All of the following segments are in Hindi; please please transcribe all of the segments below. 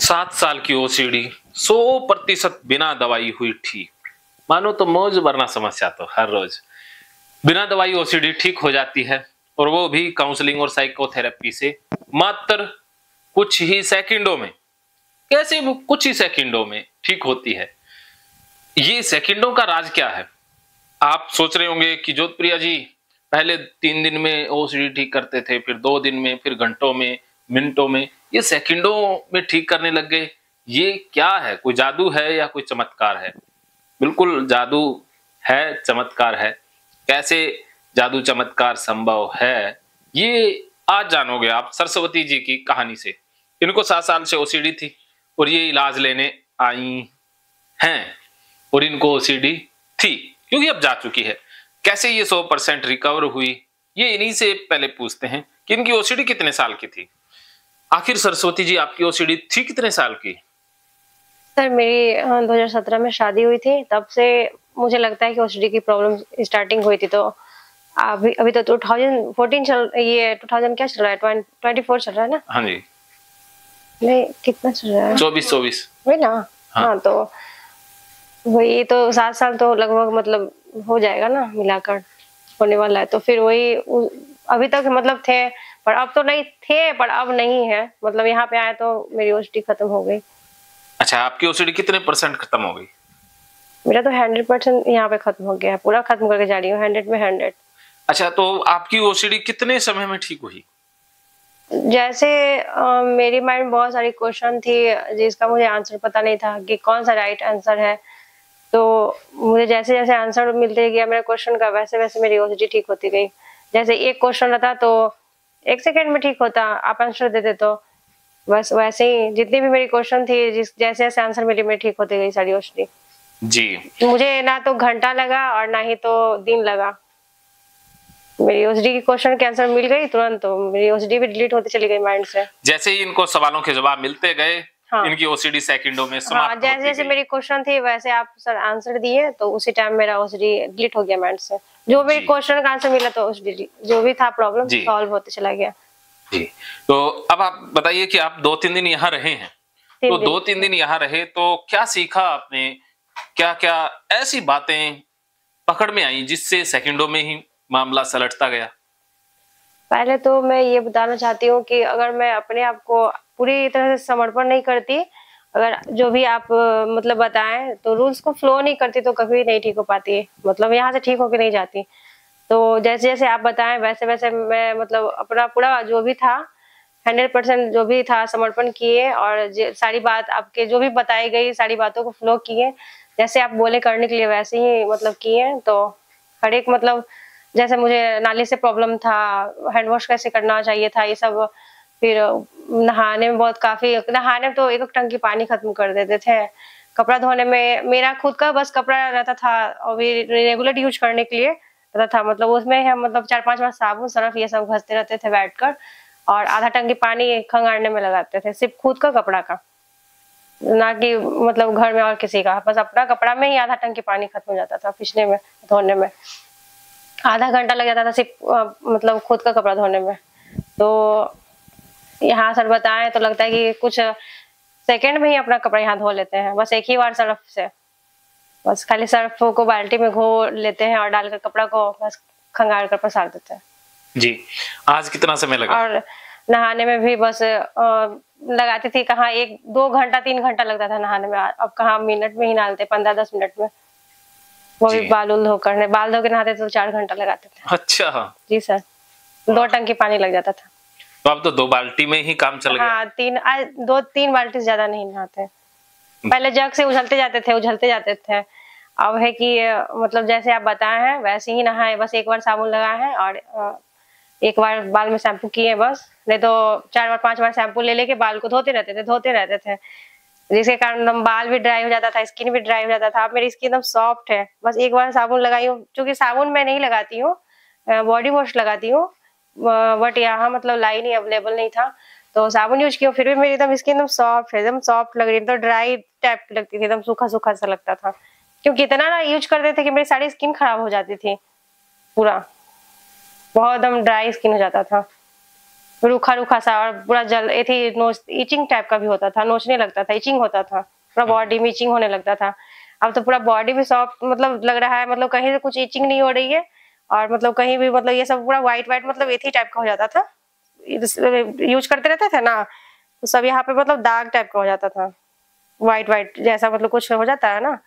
7 साल की ओसीडी 100% बिना दवाई हुई ठीक। मानो तो मौज वरना समस्या तो हर रोज। बिना दवाई ओसीडी ठीक हो जाती है और वो भी काउंसलिंग और साइकोथेरेपी से मात्र कुछ ही सेकंडों में। कैसे वो कुछ ही सेकंडों में ठीक होती है? ये सेकंडों का राज क्या है? आप सोच रहे होंगे कि जोधप्रिया जी पहले 3 दिन में ओसीडी ठीक करते थे, फिर 2 दिन में, फिर घंटों में, मिनटों में, ये सेकंडों में ठीक करने लग गए। ये क्या है? कोई जादू है या कोई चमत्कार है? बिल्कुल जादू है, चमत्कार है। कैसे जादू चमत्कार संभव है, ये आज जानोगे आप सरस्वती जी की कहानी से। इनको 7 साल से ओसीडी थी और ये इलाज लेने आई हैं और इनको ओसीडी थी क्योंकि अब जा चुकी है। कैसे ये 100% रिकवर हुई, ये इन्हीं से पहले पूछते हैं कि इनकी ओसीडी कितने साल की थी। आखिर सरस्वती जी आपकी ओसीडी थी कितने साल की? सर मेरी 2017 में शादी हुई थी, तब से मुझे लगता है कि ओसीडी की प्रॉब्लम स्टार्टिंग हुई थी। तो अभी तो 2014 ये 2000 क्या चल रहा है, 24 चल रहा है ना? हाँ जी। नहीं, कितना चल रहा है? 24 वही ना। हाँ तो वही तो 7 साल तो लगभग मतलब हो जाएगा ना, मिलाकर होने वाला है। तो फिर वही अभी तक मतलब थे, पर अब तो नहीं थे, पर अब नहीं है। मतलब यहाँ पे आए तो मेरी ओसीडी खत्म हो गई। अच्छा, आपकी ओसीडी कितने % खत्म हो गई? मेरा तो 100% यहाँ पे खत्म हो गया है, पूरा खत्म करके जा रही हूँ, 100 में 100। अच्छा, तो आपकी ओसीडी कितने समय में ठीक हुई? जैसे मेरी माइंड में बहुत सारी क्वेश्चन थी जिसका मुझे आंसर पता नहीं था कि कौन सा राइट आंसर है। तो मुझे जैसे जैसे आंसर मिलते गया मेरे क्वेश्चन का, वैसे वैसे मेरी ओसीडी ठीक होती गई। जैसे एक क्वेश्चन रहता तो 1 सेकंड में ठीक होता, आप आंसर देते तो बस वैसे ही जितनी भी मेरी क्वेश्चन थी, जैसे जैसे आंसर मिली मेरी ठीक होती गई सारी ओसीडी जी। मुझे ना तो घंटा लगा और ना ही तो दिन लगा। मेरी ओसीडी की क्वेश्चन के आंसर मिल गई तुरंत, तो मेरी ओसीडी भी डिलीट होती चली गई माइंड से। जैसे ही इनको सवालों के जवाब मिलते गए, हाँ। इनकी ओसीडी सेकंडों में समाप्त होती जैसे जैसे गई। मेरी क्वेश्चन थी वैसे आप सर आंसर दिए, तो उसी टाइम मेरा ओसीडी डिलीट हो गया माइंड से। जो मेरी क्वेश्चन का आंसर मिला तो ओसीडी जो भी था प्रॉब्लम सॉल्व होते चला गया। जी। तो अब आप बताइए कि आप 2-3 दिन यहाँ रहे हैं, तो 2-3 दिन यहाँ रहे तो क्या सीखा आपने? क्या-क्या ऐसी बातें पकड़ में आई जिससे सेकंडों में ही मामला सलटता गया? पहले तो मैं ये बताना चाहती हूँ कि अगर मैं अपने आप को पूरी तरह से समर्पण नहीं करती, अगर जो भी आप मतलब बताएं तो रूल्स को फ्लो नहीं करती, तो कभी नहीं ठीक हो पाती। मतलब यहाँ से ठीक होके नहीं जाती। तो जैसे जैसे आप बताएं वैसे वैसे मैं मतलब अपना पूरा जो भी था 100% जो भी था समर्पण किए, और सारी बात आपके जो भी बताई गई सारी बातों को फ्लो किए, जैसे आप बोले करने के लिए वैसे ही मतलब किए। तो हर एक मतलब जैसे मुझे नाली से प्रॉब्लम था, हैंड वॉश कैसे करना चाहिए था, ये सब। फिर नहाने में बहुत काफी, नहाने में तो एक टंकी पानी खत्म कर देते थे। कपड़ा धोने में मेरा खुद का बस कपड़ा रहता था और भी रेगुलर यूज करने के लिए रहता था। मतलब उसमें हम मतलब 4-5 बार साबुन सरफ ये सब घसते रहते थे बैठकर, और आधा टंकी पानी खंगारने में लगाते थे, सिर्फ खुद का कपड़ा का, ना कि मतलब घर में और किसी का। बस अपना कपड़ा में ही आधा टंकी पानी खत्म हो जाता था खींचने में, धोने में। आधा घंटा लग जाता था सिर्फ मतलब खुद का कपड़ा धोने में। तो यहाँ सर बताएं तो लगता है कि कुछ सेकंड में ही अपना कपड़ा यहाँ धो लेते हैं, बस एक ही बार सर्फ से। बस खाली सर्फ को बाल्टी में घो लेते हैं और डालकर कपड़ा को बस खंगाल कर पसार देते हैं। जी। आज कितना समय लगा? और नहाने में भी बस लगाती थी, कहाँ 1-2 घंटा 3 घंटा लगता था नहाने में। अब कहाँ मिनट में ही नहाते, 15-10 मिनट में। वो भी बाल धोकर, बाल धो के नहाते तो 4 घंटा लगाते थे। अच्छा जी सर, 2 टंकी पानी लग जाता था। तो अब तो 2 बाल्टी में ही काम चल गया। हाँ, 2-3 बाल्टी से ज्यादा नहीं नहाते। पहले जग से उछलते जाते थे। अब है कि मतलब जैसे आप बताए हैं वैसे ही नहाए, बस एक बार साबुन लगाए हैं और एक बार बाल में शैम्पू किए बस। नहीं तो 4 बार 5 बार शैम्पू ले लेके बाल को धोते रहते थे, जिसके कारण बाल भी ड्राई हो जाता था, स्किन भी ड्राई हो जाता था। अब मेरी स्किन एकदम सॉफ्ट है, बस एक बार साबुन लगाई हूँ, क्योंकि साबुन मैं नहीं लगाती हूँ, बॉडी वॉश लगाती हूँ। बट यहाँ मतलब लाइन ही अवेलेबल नहीं था, तो साबुन यूज किया, फिर भी मेरी एकदम स्किन एकदम सॉफ्ट है, एकदम सॉफ्ट लग रही है। तो ड्राई टाइप की लगती थी, एकदम सूखा सा लगता था, क्योंकि इतना ना यूज करते थे कि मेरी सारी स्किन खराब हो जाती थी, पूरा बहुत एकदम ड्राई स्किन हो जाता था। रूखा रूखा सा, और पूरा जल ये थी, नोच इचिंग टाइप का भी होता था, नोचने लगता था, इचिंग होता था, पूरा बॉडी में इचिंग होने लगता था। अब तो पूरा बॉडी भी सॉफ्ट मतलब लग रहा है, मतलब कहीं से कुछ इचिंग नहीं हो रही है, और मतलब कहीं भी मतलब ये सब पूरा व्हाइट व्हाइट मतलब एथी टाइप का हो जाता था, यूज करते रहते थे ना, तो सब यहाँ पे मतलब दाग टाइप का हो जाता था, व्हाइट व्हाइट जैसा मतलब कुछ हो जाता है ना,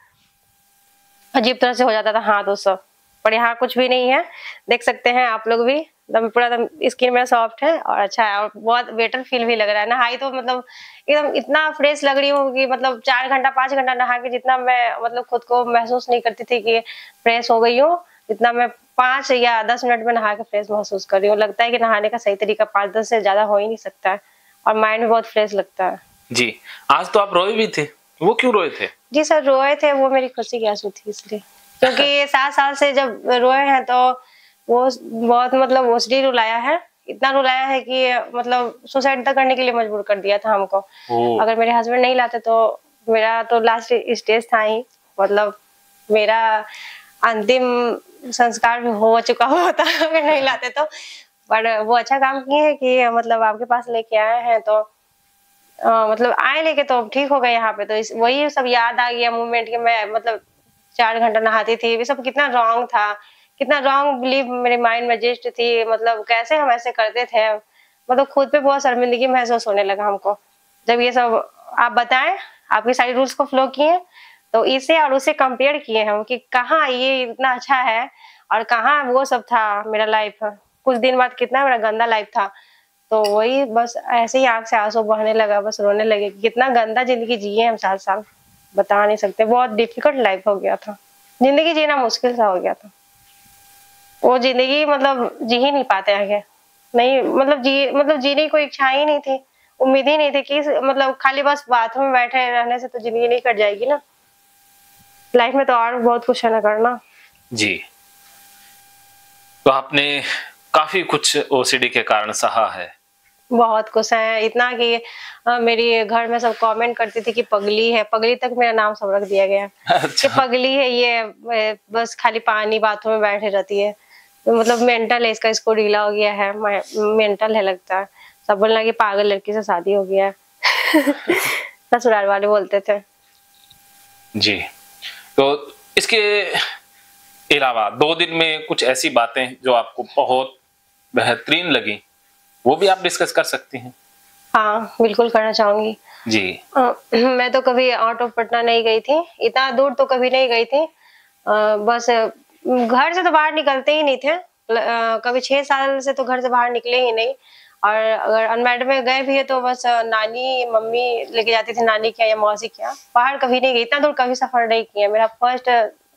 अजीब तरह से हो जाता था हाथ वो सब। पर यहाँ कुछ भी नहीं है, देख सकते हैं आप लोग भी, एकदम पूरा एकदम स्किन मेरा सॉफ्ट है और अच्छा है, और बहुत बेटर फील भी लग रहा है। नहाई तो मतलब एकदम इतना फ्रेश लग रही हूँ कि मतलब 4 घंटा 5 घंटा नहा के जितना मैं मतलब खुद को महसूस नहीं करती थी कि फ्रेश हो गई हूँ, जितना मैं 5 या 10 मिनट में नहा के फ्रेश महसूस कर रही हूँ। लगता है कि नहाने का सही तरीका 5-10 से ज्यादा हो ही नहीं सकता है, और माइंड भी बहुत फ्रेश लगता है। जी, आज तो आप रोए भी थे, वो क्यों रोए थे? जी सर, रोए थे, वो मेरी खुशी की आंसू थी इसलिए, क्योंकि 7 साल से जब रोए हैं तो वो बहुत मतलब ओसडी रुलाया है, इतना रुलाया है कि मतलब सुसाइड तक करने के लिए मजबूर कर दिया था हमको। ओह! अगर मेरे हस्बैंड नहीं लाते तो मेरा तो लास्ट स्टेज था ही, मतलब मेरा अंतिम संस्कार भी हो चुका होता अगर नहीं लाते तो। पर वो अच्छा काम किए हैं कि मतलब आपके पास लेके आए हैं, तो मतलब आए लेके तो ठीक हो गए यहाँ पे, तो वही सब याद आ गया मूवमेंट कि मैं मतलब 4 घंटा नहाती थी, ये सब कितना रॉन्ग था, कितना रॉन्ग बिलीफ मेरे माइंड में रजिस्ट थी, मतलब कैसे हम ऐसे करते थे, मतलब खुद पे बहुत शर्मिंदगी महसूस होने लगा हमको जब ये सब आप बताएं, आपकी सारी रूल्स को फॉलो किए, तो इसे और उसे कंपेयर किए हम कि कहाँ ये इतना अच्छा है और कहाँ वो सब था मेरा लाइफ, कुछ दिन बाद कितना मेरा गंदा लाइफ था। तो वही बस ऐसे ही आँख से आंसू बहने लगा, बस रोने लगे कि कितना गंदा ज़िंदगी जिए हम 7 साल, बता नहीं सकते। बहुत डिफ़िकल्ट लाइफ़ हो गया था। ज़िंदगी जीना मुश्किल सा हो गया था। वो ज़िंदगी मतलब जी ही नहीं पाते आगे। नहीं मतलब जीने की कोई इच्छा ही नहीं थी, उम्मीद ही नहीं थी कि मतलब खाली बस बाथरूम में बैठे रहने से तो ज़िंदगी नहीं कट जाएगी ना। लाइफ़ में तो और बहुत कुछ है ना करना। जी। तो आपने काफ़ी कुछ ओसीडी के कारण सहा है। बहुत कुछ है, इतना कि मेरी घर में सब कमेंट करती थी कि पगली है, पगली तक मेरा नाम सब रख दिया गया कि अच्छा। पगली है ये, बस खाली पानी बाथरूम में बैठे रहती है, तो मतलब मेंटल है इसका, इसको ढीला हो गया है, मेंटल है लगता है। सब बोलने लगे पागल लड़की से शादी हो गया है ससुराल वाले बोलते थे। जी। तो इसके अलावा 2 दिन में कुछ ऐसी बातें जो आपको बहुत बेहतरीन लगी, वो भी आप डिस्कस कर सकती हैं। हाँ, बिल्कुल करना चाहूँगी। जी। मैं तो कभी आउट ऑफ पटना नहीं गई थी, इतना दूर तो कभी नहीं गई थी। बस घर से तो बाहर निकलते ही नहीं थे। कभी 6 साल से तो घर से बाहर निकले ही नहीं, और अगर अनमैरिड में गए भी है तो बस नानी, मम्मी लेके जाती थी नानी के यहाँ या मौसी के यहाँ। बाहर कभी नहीं गई, इतना दूर कभी सफ़र नहीं किया। मेरा फर्स्ट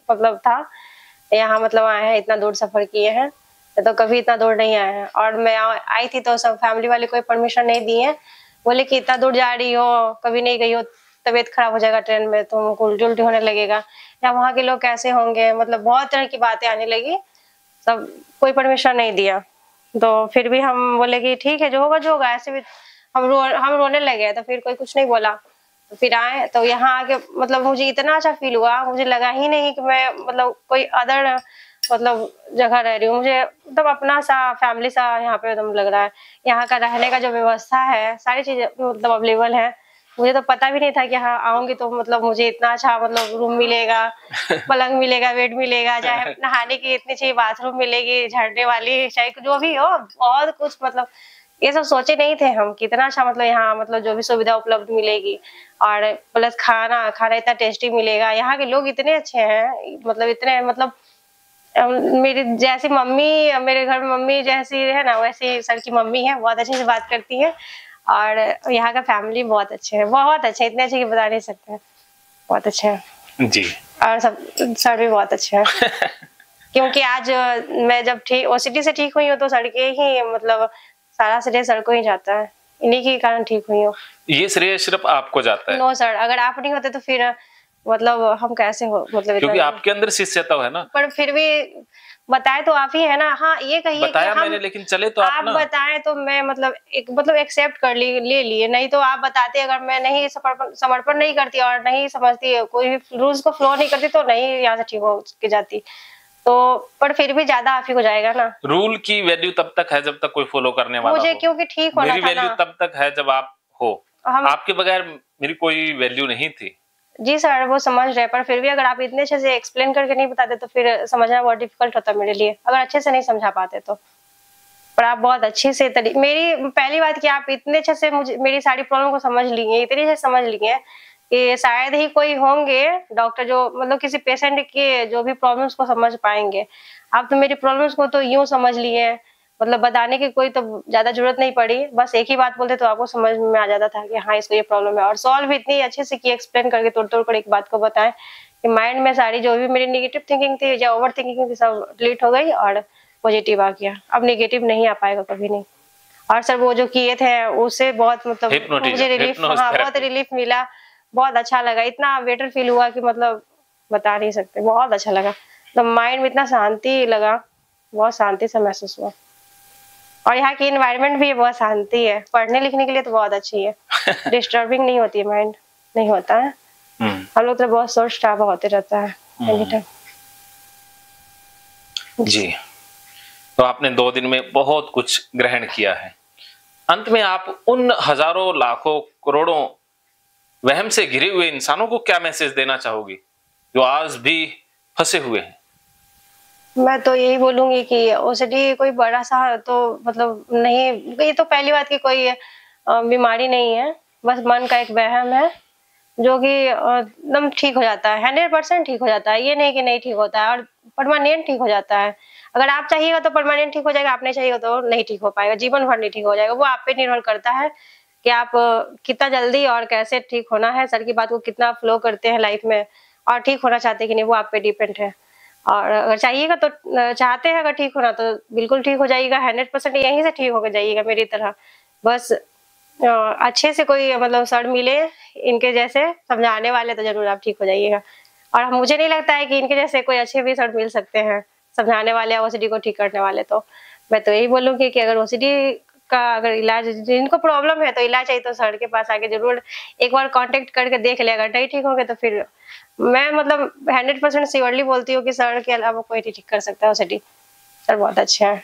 मतलब था, यहाँ मतलब आए हैं, इतना दूर सफ़र किए हैं। तो कभी इतना दूर नहीं आए हैं, और मैं आई थी तो सब फैमिली वाले कोई परमिशन नहीं दिए, बोले कि इतना दूर जा रही हो, कभी नहीं गई हो, तबीयत खराब हो जाएगा ट्रेन में, तुमको उल्टी उल्टी होने लगेगा, या वहाँ के लोग कैसे होंगे, मतलब बहुत तरह की बातें आने लगी। सब कोई परमिशन नहीं दिया, तो फिर भी हम बोले कि ठीक है, जो होगा। ऐसे भी हम रोने लगे, तो फिर कोई कुछ नहीं बोला। तो फिर आए तो यहाँ आके मतलब मुझे इतना अच्छा फील हुआ, मुझे लगा ही नहीं कि मैं मतलब कोई अदर मतलब जगह रह रही हूँ। मुझे मतलब अपना सा फैमिली सा यहाँ पे एकदम लग रहा है। यहाँ का रहने का जो व्यवस्था है, सारी चीजें मतलब अवेलेबल है। मुझे तो पता भी नहीं था कि यहाँ आऊंगी तो मतलब मुझे इतना अच्छा मतलब रूम मिलेगा, पलंग मिलेगा, बेड मिलेगा, चाहे नहाने की इतनी चाहिए बाथरूम मिलेगी, झरने वाली, चाहे जो भी हो, बहुत कुछ मतलब ये सब सोचे नहीं थे हम, कितना अच्छा मतलब यहाँ मतलब जो भी सुविधा उपलब्ध मिलेगी, और प्लस खाना खाना इतना टेस्टी मिलेगा। यहाँ के लोग इतने अच्छे हैं, मतलब इतने मतलब मेरी जैसी मम्मी, मेरे घर में मम्मी जैसी है ना, वैसी सर की मम्मी है, बहुत अच्छे से बात करती है। और यहाँ का फैमिली बहुत अच्छे है, बहुत अच्छे, इतने अच्छे कि बता नहीं सकते, बहुत अच्छे हैं। जी। और सब सर भी बहुत अच्छे हैं क्योंकि आज मैं जब ठीक ओसीडी से ठीक हुई हूँ तो सड़कें ही मतलब सारा श्रेय सर को ही जाता है, इन्हीं के कारण ठीक हुई हूँ। ये श्रेय सिर्फ आपको जाता है? नो सर, अगर आप नहीं होते तो फिर मतलब हम कैसे हो, मतलब क्योंकि इतना आपके अंदर शिष्यता है ना। पर फिर भी बताए तो आप ही है ना। हाँ, ये कहिए कि बताया हम मैंने, लेकिन चले तो आप आप ना। बताएं तो मैं मतलब एक मतलब एक्सेप्ट कर ले लिए, नहीं तो आप बताते, अगर मैं नहीं समर्पण नहीं करती और नहीं समझती, कोई भी रूल्स को फॉलो नहीं करती तो नहीं यहाँ से ठीक हो के जाती। तो पर फिर भी ज्यादा आप ही को जाएगा ना। रूल की वैल्यू तब तक है जब तक कोई फॉलो करने वाला मुझे हो। क्योंकि ठीक होना मेरी था वैल्यू ना। तब तक है जब आप हो। हम आपके बगैर मेरी कोई वैल्यू नहीं थी। जी सर, वो समझ रहे, पर फिर भी अगर आप इतने अच्छे से एक्सप्लेन करके नहीं बताते तो फिर समझना बहुत डिफिकल्ट होता मेरे लिए, अगर अच्छे से नहीं समझा पाते तो। पर आप बहुत अच्छे से मेरी पहली बात कि आप इतने अच्छे से मुझे मेरी सारी प्रॉब्लम को समझ ली हैं, इतनी अच्छे से समझ ली हैं कि शायद ही कोई होंगे डॉक्टर जो मतलब किसी पेशेंट के जो भी प्रॉब्लम्स को समझ पाएँगे। आप तो मेरी प्रॉब्लम्स को तो यूँ समझ लिए हैं, मतलब बताने की कोई तो ज़्यादा ज़रूरत नहीं पड़ी, बस एक ही बात बोलते तो आपको समझ में आ जाता था कि हाँ, इसको ये प्रॉब्लम है, और सॉल्व भी इतनी अच्छे से किए, एक्सप्लेन करके तोड़-तोड़ कर एक बात को बताएँ कि माइंड में सारी जो भी मेरी नेगेटिव थिंकिंग थी या ओवर थिंकिंग थी सब डिलीट हो गई और पॉजिटिव आ गया। अब नेगेटिव नहीं आ पाएगा कभी नहीं। और सर वो जो किए थे उससे बहुत मतलब मुझे रिलीफ, हाँ, बहुत रिलीफ मिला, बहुत अच्छा लगा, इतना बेटर फील हुआ कि मतलब बता नहीं सकते, बहुत अच्छा लगा। तो माइंड में इतना शांति लगा, बहुत शांति से महसूस हुआ। और यहाँ की एनवायरनमेंट भी बहुत शांति है, पढ़ने लिखने के लिए तो बहुत अच्छी है। डिस्टर्बिंग नहीं होती है, माइंड नहीं होता है। हम लोग तो बहुत शोर शराबा होते रहता है एनी टाइम। जी, तो आपने 2 दिन में बहुत कुछ ग्रहण किया है। अंत में आप उन हजारों लाखों करोड़ों वहम से घिरे हुए इंसानों को क्या मैसेज देना चाहोगी जो आज भी फंसे हुए हैं? मैं तो यही बोलूंगी कि ओसीडी कोई बड़ा सा तो मतलब नहीं, ये तो पहली बात की कोई बीमारी नहीं है, बस मन का एक वहम है जो कि एकदम ठीक हो जाता है, 100% ठीक हो जाता है। ये नहीं कि नहीं ठीक होता है, और परमानेंट ठीक हो जाता है। अगर आप चाहिएगा तो परमानेंट ठीक हो जाएगा, आप नहीं चाहिएगा तो नहीं ठीक हो पाएगा, जीवन भर नहीं ठीक हो जाएगा। वो आप पे निर्भर करता है कि आप कितना जल्दी और कैसे ठीक होना है, सर की बात को कितना फ्लो करते हैं लाइफ में और ठीक होना चाहते हैं कि नहीं, वो आप पे डिपेंड है। और अगर चाहिएगा तो चाहते हैं अगर ठीक होना तो बिल्कुल ठीक हो जाइएगा, 100% यहीं से ठीक होकर जाइएगा मेरी तरह। बस अच्छे से कोई मतलब सर मिले इनके जैसे समझाने वाले तो जरूर आप ठीक हो जाइएगा। और मुझे नहीं लगता है कि इनके जैसे कोई अच्छे भी सर मिल सकते हैं समझाने वाले, ओसीडी को ठीक करने वाले। तो मैं तो यही बोलूंगी कि अगर ओसीडी का अगर इलाज, जिनको प्रॉब्लम है तो इलाज चाहिए तो सर के पास आके जरूर एक बार कांटेक्ट करके देख ले, अगर नहीं ठीक होंगे तो फिर मैं मतलब 100% श्योरली बोलती हूँ कि सर के अलावा कोई नहीं ठीक कर सकता है ओसीडी। सर बहुत अच्छे हैं,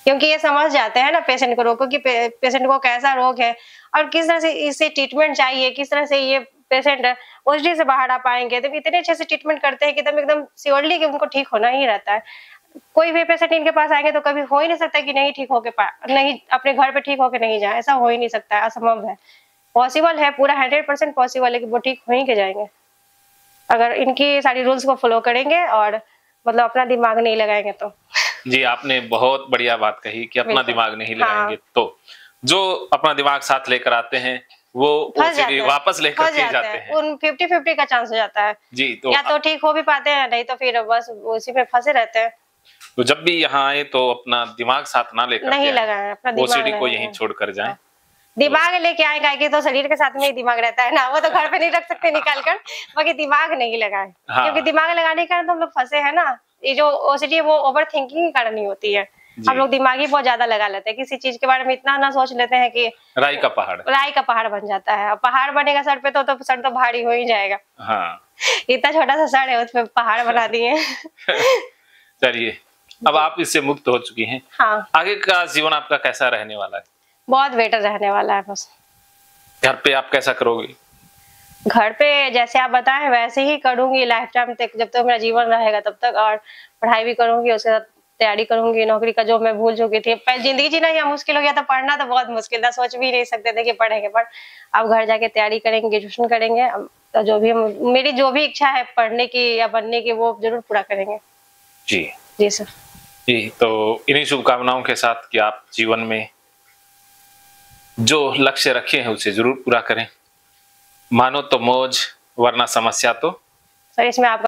क्योंकि ये समझ जाते हैं ना पेशेंट को रोग को कि पेशेंट को कैसा रोग है और किस तरह से इसे ट्रीटमेंट चाहिए, किस तरह से ये पेशेंट ओसीडी से बाहर आ पाएंगे। तो इतने अच्छे से ट्रीटमेंट करते हैं कि एकदम श्योरली कि उनको ठीक होना ही रहता है। कोई भी पेशेंट इनके पास आएंगे तो कभी हो ही नहीं सकता कि नहीं ठीक होके नहीं अपने घर पे ठीक होके नहीं जाए, ऐसा हो ही नहीं सकता है, असंभव है। पॉसिबल है, पूरा 100% पॉसिबल है कि वो ठीक हो ही के जाएंगे अगर इनकी सारी रूल्स को फॉलो करेंगे और मतलब अपना दिमाग नहीं लगाएंगे तो। जी, आपने बहुत बढ़िया बात कही कि अपना दिमाग नहीं लगाएंगे तो जो अपना दिमाग साथ लेकर आते हैं वो ओसीडी वापस लेकर के जाते हैं। उन 50-50 का चांस हो जाता है जी, तो या तो ठीक हो भी पाते हैं, नहीं तो फिर बस उसी में फंसे रहते हैं। तो जब भी यहाँ आए तो अपना दिमाग साथ ना लेकर नहीं लगाए, अपना दिमाग ओसीडी को यहीं छोड़कर जाएं। दिमाग लेके आएगा तो शरीर के साथ में ही दिमाग रहता है ना, वो तो घर पे नहीं रख सकते निकाल कर, बाकी दिमाग नहीं लगाए। क्योंकि दिमाग लगाने के कारण तो हम लोग फंसे हैं ना। ये जो ओसीडी है वो ओवर थिंकिंग के कारण ही होती है। हम लोग दिमाग ही बहुत ज्यादा लगा लेते हैं, किसी चीज के बारे में इतना ना सोच लेते हैं कि राई का पहाड़ बन जाता है। पहाड़ बनेगा सर पे तो सर तो भारी हो ही जाएगा। हाँ, इतना छोटा सा सर है उसपे पहाड़ बना दिए। चलिए, अब आप इससे मुक्त हो चुकी हैं। हाँ, आगे का जीवन आपका कैसा रहने वाला है? बहुत बेटर रहने वाला है। बस घर पे आप कैसा करोगे? घर पे जैसे आप बताएं वैसे ही करूंगी लाइफ टाइम तक, जब तक मेरा जीवन रहेगा तब तक। और पढ़ाई भी करूंगी, उसके साथ तैयारी करूंगी नौकरी का, जो मैं भूल चुकी थी। जिंदगी जीना या मुश्किल हो गया था, पढ़ना तो बहुत मुश्किल था, सोच भी नहीं सकते थे कि पढ़ेंगे। पर अब घर जाके तैयारी करेंगे, ग्रेजुएशन करेंगे, तो जो भी मेरी जो भी इच्छा है पढ़ने की या बनने की वो जरूर पूरा करेंगे। जी जी सर। जी, तो इन्हीं शुभकामनाओं के साथ कि आप जीवन में जो लक्ष्य रखे हैं उसे जरूर पूरा करें। मानो तो मौज वरना समस्या तो। सर इसमें आप